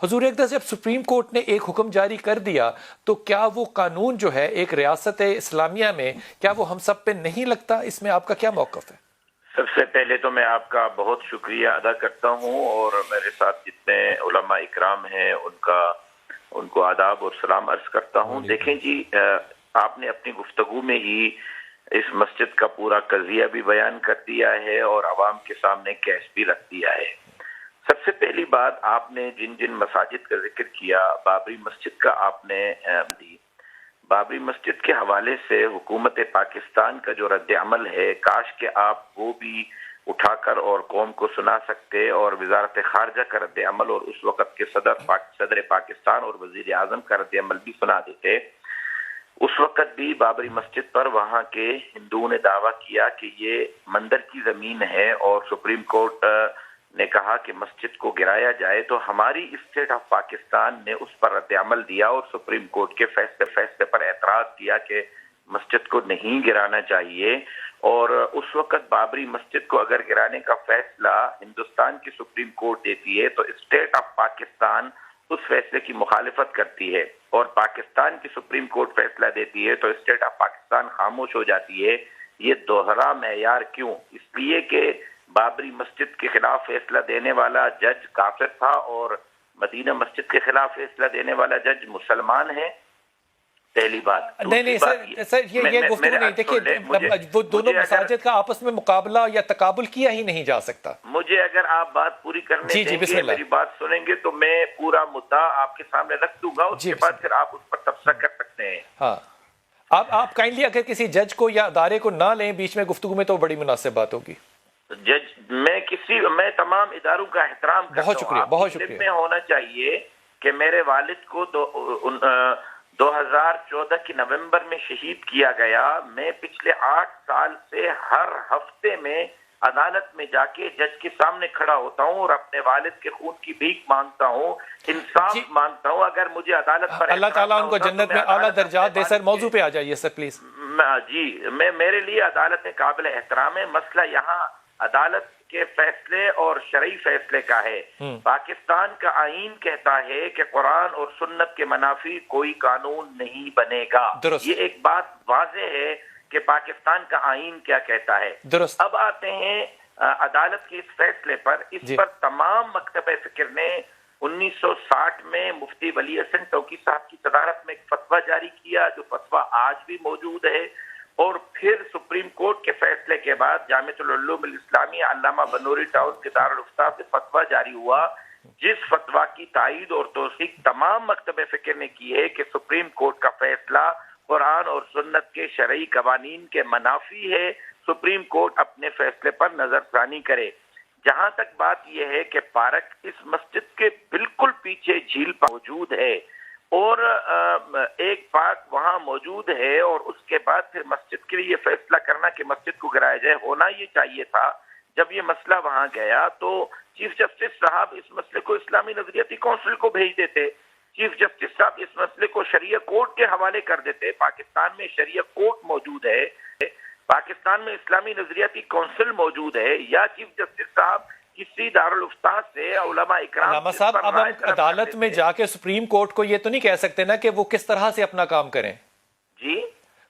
حضور اقدس، جب سپریم کورٹ نے ایک حکم جاری کر دیا تو کیا وہ قانون جو ہے ایک ریاست اسلامیہ میں، کیا وہ ہم سب پہ نہیں لگتا؟ اس میں آپ کا کیا موقف ہے؟ سب سے پہلے تو میں آپ کا بہت شکریہ ادا کرتا ہوں، اور میرے ساتھ جتنے علماء اکرام ہیں ان کو آداب اور سلام عرض کرتا ہوں۔ دیکھیں جی، آپ نے اپنی گفتگو میں ہی اس مسجد کا پورا قضیہ بھی بیان کر دیا ہے اور عوام کے سامنے کیس بھی رکھ دیا ہے۔ سب سے پہلی بات، آپ نے جن مساجد کا ذکر کیا، بابری مسجد کا آپ نے دی، بابری مسجد کے حوالے سے حکومت پاکستان کا جو رد عمل ہے، کاش کہ آپ وہ بھی اٹھا کر اور قوم کو سنا سکتے، اور وزارت خارجہ کا رد عمل اور اس وقت کے صدر پاکستان اور وزیر اعظم کا رد عمل بھی سنا دیتے۔ اس وقت بھی بابری مسجد پر وہاں کے ہندوؤں نے دعویٰ کیا کہ یہ مندر کی زمین ہے، اور سپریم کورٹ نے کہا کہ مسجد کو گرایا جائے، تو ہماری اسٹیٹ آف پاکستان نے اس پر رد عمل دیا اور سپریم کورٹ کے فیصلے پر اعتراض کیا کہ مسجد کو نہیں گرانا چاہیے۔ اور اس وقت بابری مسجد کو اگر گرانے کا فیصلہ ہندوستان کی سپریم کورٹ دیتی ہے تو اسٹیٹ آف پاکستان اس فیصلے کی مخالفت کرتی ہے، اور پاکستان کی سپریم کورٹ فیصلہ دیتی ہے تو اسٹیٹ آف پاکستان خاموش ہو جاتی ہے۔ یہ دوہرا معیار کیوں؟ اس لیے کہ بابری مسجد کے خلاف فیصلہ دینے والا جج کافر تھا اور مدینہ مسجد کے خلاف فیصلہ دینے والا جج مسلمان ہے، پہلی بات۔ نہیں سر، یہ گفتگو نہیں، دیکھیے وہ دونوں مساجد کا آپس میں مقابلہ یا تقابل کیا ہی نہیں جا سکتا۔ مجھے اگر آپ بات پوری کرنے دیں بسم گے، اللہ، میری بات سنیں گے تو میں پورا مدعا آپ کے سامنے رکھ دوں گا، اس کے بعد پھر آپ اس پر تبصرہ کر سکتے ہیں۔ ہاں، آپ کائنڈلی اگر کسی جج کو یا ادارے کو نہ لیں بیچ میں گفتگو میں تو بڑی مناسب بات ہوگی۔ میں تمام اداروں کا احترام کرتا ہوں۔ بہت شکریہ، بہت شکریہ۔ میں ہونا چاہیے کہ میرے والد کو 2014 کی نومبر میں شہید کیا گیا۔ میں پچھلے 8 سال سے ہر ہفتے میں عدالت میں جا کے جج کے سامنے کھڑا ہوتا ہوں اور اپنے والد کے خون کی بھیک مانگتا ہوں، انصاف مانگتا ہوں۔ اگر مجھے عدالت پر اللہ تعالیٰ ان کو جنت میں اعلیٰ درجات دے۔ سر موضوع پہ آ جائیے سر پلیز۔ جی، میرے لیے عدالت قابل احترام ہے۔ مسئلہ یہاں عدالت کے فیصلے اور شرعی فیصلے کا ہے۔ پاکستان کا آئین کہتا ہے کہ قرآن اور سنت کے منافی کوئی قانون نہیں بنے گا۔ یہ ایک بات واضح ہے کہ پاکستان کا آئین کیا کہتا ہے۔ درست۔ اب آتے ہیں عدالت کے اس فیصلے پر۔ اس پر تمام مکتب فکر نے 1960 میں مفتی ولی حسن توقی صاحب کی صدارت میں ایک فتویٰ جاری کیا، جو فتویٰ آج بھی موجود ہے، اور پھر سپریم کورٹ کے فیصلے کے بعد جامعۃ العلوم الاسلامیہ علامہ بنوری ٹاؤن کے دارالفتہ سے فتویٰ جاری ہوا، جس فتویٰ کی تائید اور توثیق تمام مکتب فکر نے کی ہے کہ سپریم کورٹ کا فیصلہ قرآن اور سنت کے شرعی قوانین کے منافی ہے۔ سپریم کورٹ اپنے فیصلے پر نظر ثانی کرے۔ جہاں تک بات یہ ہے کہ پارک اس مسجد کے بالکل پیچھے جھیل موجود ہے، اور ایک پارک وہاں موجود ہے، اور اس کے بعد پھر مسجد کے لیے یہ فیصلہ کرنا کہ مسجد کو گرایا جائے ہونا یہ چاہیے تھا۔ جب یہ مسئلہ وہاں گیا تو چیف جسٹس صاحب اس مسئلے کو اسلامی نظریاتی کونسل کو بھیج دیتے، چیف جسٹس صاحب اس مسئلے کو شریعہ کورٹ کے حوالے کر دیتے۔ پاکستان میں شریعہ کورٹ موجود ہے، پاکستان میں اسلامی نظریاتی کونسل موجود ہے، یا چیف جسٹس صاحب کسی دارالفتہ سے علماء اکرام۔ علامہ صاحب، اب ہم عدالت میں جا کے سپریم کورٹ کو یہ تو نہیں کہہ سکتے نا کہ وہ کس طرح سے اپنا کام کریں؟ جی،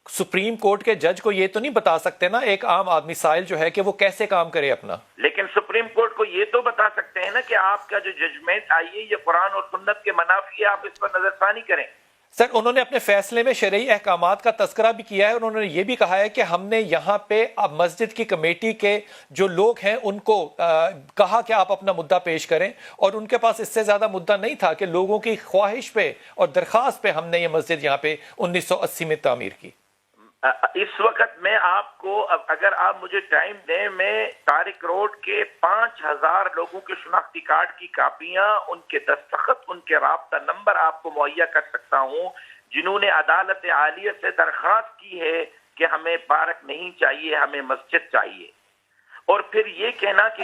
سپریم کورٹ کے جج کو یہ تو نہیں بتا سکتے نا ایک عام آدمی سائل جو ہے کہ وہ کیسے کام کرے اپنا؟ لیکن سپریم کورٹ کو یہ تو بتا سکتے ہیں نا کہ آپ کا جو ججمنٹ آئی ہے یہ قرآن اور سنت کے منافی ہے، آپ اس پر نظر ثانی کریں۔ سر، انہوں نے اپنے فیصلے میں شرعی احکامات کا تذکرہ بھی کیا ہے، اور انہوں نے یہ بھی کہا ہے کہ ہم نے یہاں پہ اب مسجد کی کمیٹی کے جو لوگ ہیں ان کو کہا کہ آپ اپنا مدعا پیش کریں، اور ان کے پاس اس سے زیادہ مدعا نہیں تھا کہ لوگوں کی خواہش پہ اور درخواست پہ ہم نے یہ مسجد یہاں پہ 1980 میں تعمیر کی۔ اس وقت میں آپ کو، اگر آپ مجھے ٹائم دیں، میں طارق روڈ کے 5000 لوگوں کے شناختی کارڈ کی کاپیاں، ان کے دستخط، ان کے رابطہ نمبر آپ کو مہیا کر سکتا ہوں، جنہوں نے عدالت عالیہ سے درخواست کی ہے کہ ہمیں پارک نہیں چاہیے، ہمیں مسجد چاہیے۔ اور پھر یہ کہنا کہ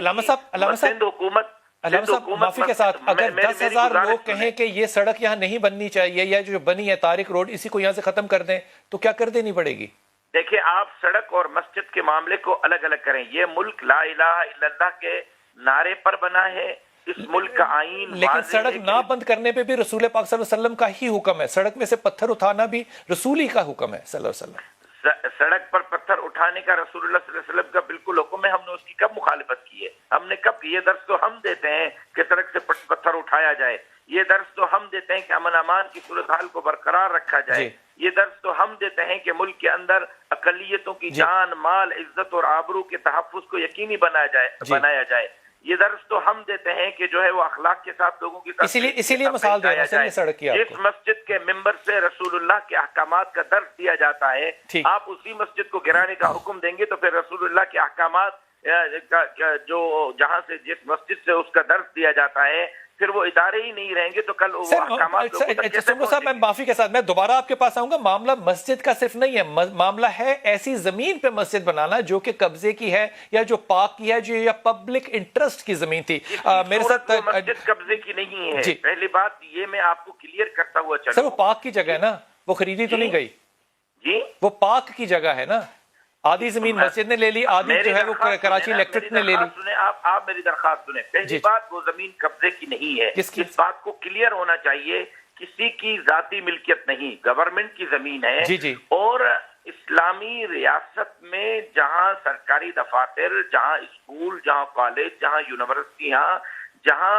سندھ حکومت، علامہ صاحب معافی کے ساتھ، اگر 10,000 لوگ کہیں کہ یہ سڑک یہاں نہیں بننی چاہیے، یا جو بنی ہے طارق روڈ اسی کو یہاں سے ختم کر دیں، تو کیا کر دینی پڑے گی؟ دیکھیں، آپ سڑک اور مسجد کے معاملے کو الگ الگ کریں۔ یہ ملک لا الہ الا اللہ کے نعرے پر بنا ہے، اس ملک کا آئین لیکن واضح ہے سڑک کہ نہ بند کرنے پہ بھی رسول پاک صلی اللہ علیہ وسلم کا ہی حکم ہے. سڑک میں سے پتھر اٹھانا بھی رسول ہی کا حکم ہے صلی اللہ علیہ وسلم. سڑک پر پتھر اٹھانے کا رسول اللہ صلی اللہ علیہ وسلم کا بالکل حکم ہے. ہم نے اس کی کب مخالفت کی ہے؟ ہم نے کب؟ یہ درس تو ہم دیتے ہیں کہ سڑک سے پتھر اٹھایا جائے. یہ درس تو ہم دیتے ہیں کہ امن امان کی صورتحال کو برقرار رکھا جائے. یہ درس تو ہم دیتے ہیں کہ ملک کے اندر اقلیتوں کی جان مال عزت اور آبرو کے تحفظ کو یقینی بنایا جائے. یہ درس تو ہم دیتے ہیں کہ جو ہے وہ اخلاق کے ساتھ لوگوں کی اسی لیے مثال دے رہا ہوں سڑک کی. جس مسجد کے ممبر سے رسول اللہ کے احکامات کا درس دیا جاتا ہے, آپ اسی مسجد کو گرانے کا حکم دیں گے تو پھر رسول اللہ کے احکامات جو جہاں سے جس مسجد سے اس کا درس دیا جاتا ہے پھر وہ ادارے ہی نہیں رہیں گے تو کل وہ احکامات صاحب میں معافی کے ساتھ میں دوبارہ آپ کے پاس آؤں گا. معاملہ مسجد کا صرف نہیں ہے, معاملہ ہے ایسی زمین پہ مسجد بنانا جو کہ قبضے کی ہے یا جو پاک کی ہے, جو یا پبلک انٹرسٹ کی زمین تھی. میرے ساتھ مسجد قبضے کی نہیں ہے. پہلی بات یہ میں آپ کو کلیئر کرتا ہوا چلوں. سر وہ پاک کی جگہ ہے نا, وہ خریدی تو نہیں گئی. جی وہ پاک کی جگہ ہے نا. آدھی زمین مسجد نے لے لی, آدھی جو ہے وہ کراچی الیکٹرک نے لے لی. آپ میری درخواست سنیں. پہلی بات وہ زمین قبضے کی نہیں ہے. اس بات کو کلیئر ہونا چاہیے. کسی کی ذاتی ملکیت نہیں, گورنمنٹ کی زمین ہے. اور اسلامی ریاست میں جہاں سرکاری دفاتر, جہاں اسکول, جہاں کالج, جہاں یونیورسٹیاں, جہاں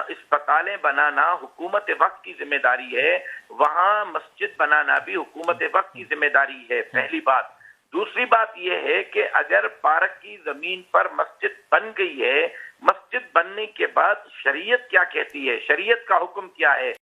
اسپتالیں بنانا حکومت وقت کی ذمہ داری ہے, وہاں مسجد بنانا بھی حکومت وقت کی ذمہ داری ہے. پہلی بات. دوسری بات یہ ہے کہ اگر پارک کی زمین پر مسجد بن گئی ہے, مسجد بننے کے بعد شریعت کیا کہتی ہے, شریعت کا حکم کیا ہے؟